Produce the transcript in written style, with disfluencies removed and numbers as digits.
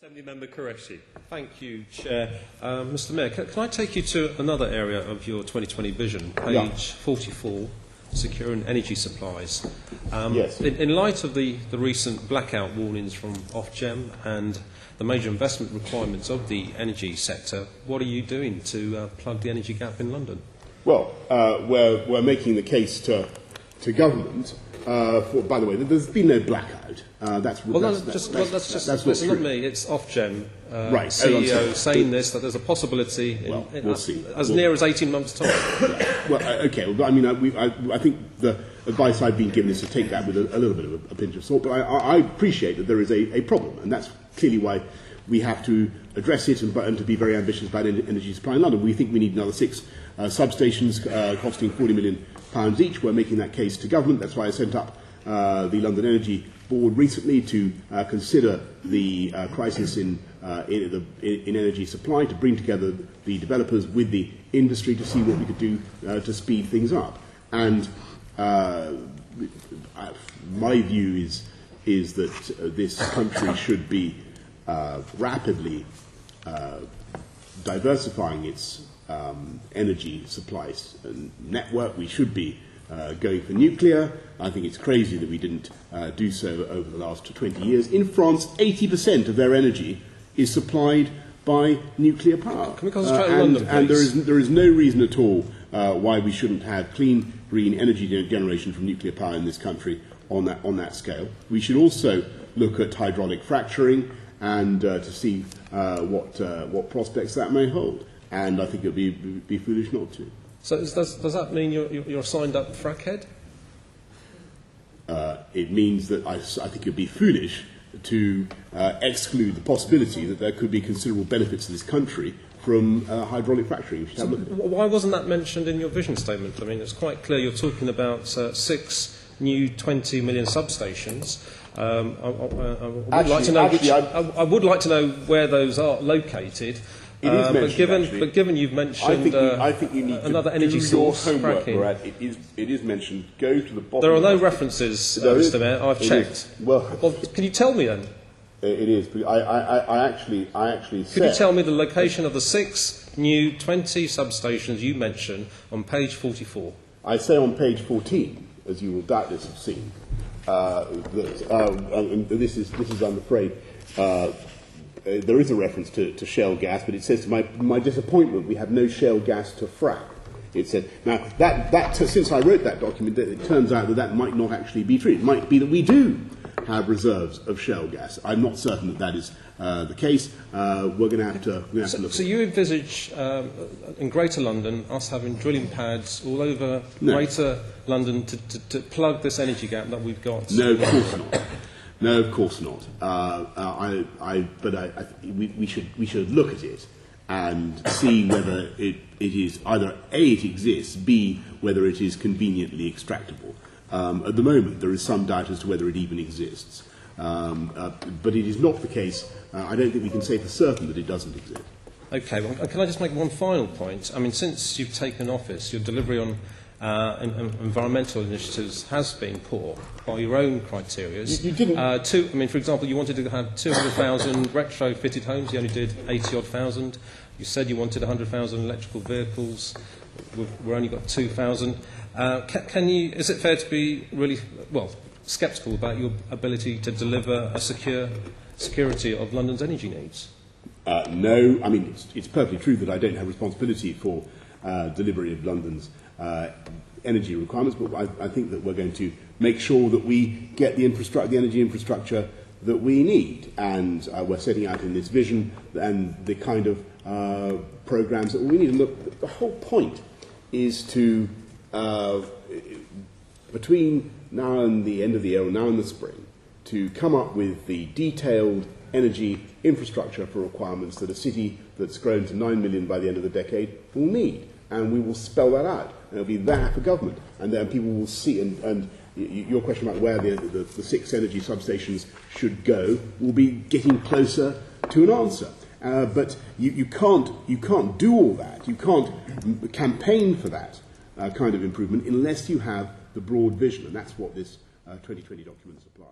Assembly Member Qureshi. Thank you, Chair. Mr Mayor, can I take you to another area of your 2020 vision, page 44, securing energy supplies? Yes. In light of the recent blackout warnings from Ofgem and the major investment requirements of the energy sector, what are you doing to plug the energy gap in London? Well, we're making the case to government. By the way, there's been no blackout. That's not me. It's Ofgem, right. CEO saying this, that there's a possibility we'll see. as near as 18 months' time. Well, okay. Well, I mean, I think the advice I've been given is to take that with a little bit of a pinch of salt. But I appreciate that there is a problem, and that's clearly why we have to address it and to be very ambitious about energy supply in London. We think we need another 6 substations costing £40 million each. We're making that case to government. That's why I sent up the London Energy Board recently to consider the crisis in energy supply, to bring together the developers with the industry to see what we could do to speed things up. And my view is that this country should be rapidly diversifying its energy supply network. We should be going for nuclear. I think it's crazy that we didn't do so over the last 20 years. In France, 80% of their energy is supplied by nuclear power. Can we concentrate on London, please? And there is no reason at all why we shouldn't have clean, green energy generation from nuclear power in this country on that scale. We should also look at hydraulic fracturing and to see what prospects that may hold. And I think it would be foolish not to. So does that mean you're signed up frackhead? It means that I think it would be foolish to exclude the possibility that there could be considerable benefits to this country from hydraulic fracturing. So why wasn't that mentioned in your vision statement? I mean, it's quite clear you're talking about 6 new 20 million substations. I would like to know where those are located. It is mentioned, but given you've mentioned I think you need another to energy do source your homework, fracking. Murad. It is mentioned. Go to the bottom. There are no references, Mr. Mayor. I've checked. Well, can you tell me then? It is. I actually said. Could you tell me the location of the 6 new 20 substations you mentioned on page 44? I say on page 14, as you will doubtless have seen, that this is, I'm afraid. There is a reference to shale gas, but it says, to my disappointment, we have no shale gas to frack. It said, now, that since I wrote that document, it turns out that might not actually be true. It might be that we do have reserves of shale gas. I'm not certain that is the case. We're going to have to look. So you envisage, in Greater London, us having drilling pads all over Greater London to plug this energy gap that we've got? No, of course not. No, of course not. We should look at it and see whether it is either A, it exists, B, whether it is conveniently extractable. At the moment, there is some doubt as to whether it even exists. But it is not the case. I don't think we can say for certain that it doesn't exist. Okay, well, can I just make one final point? I mean, since you've taken office, your delivery on environmental initiatives has been poor by your own criteria. You didn't. For example, you wanted to have 200,000 retrofitted homes. You only did 80-odd thousand. You said you wanted 100,000 electrical vehicles. We've only got 2,000. Is it fair to be really sceptical about your ability to deliver a security of London's energy needs? No. I mean, it's perfectly true that I don't have responsibility for delivery of London's energy requirements, but I think that we're going to make sure that we get the energy infrastructure that we need, and we're setting out in this vision and the kind of programs that we need. And the whole point is to, between now and the end of the year, or now in the spring, to come up with the detailed energy infrastructure for requirements that a city that's grown to 9 million by the end of the decade will need. And we will spell that out. And it'll be there for government. And then people will see, and your question about where the 6 energy substations should go will be getting closer to an answer. But you can't do all that. You can't campaign for that kind of improvement unless you have the broad vision. And that's what this 2020 document supplies.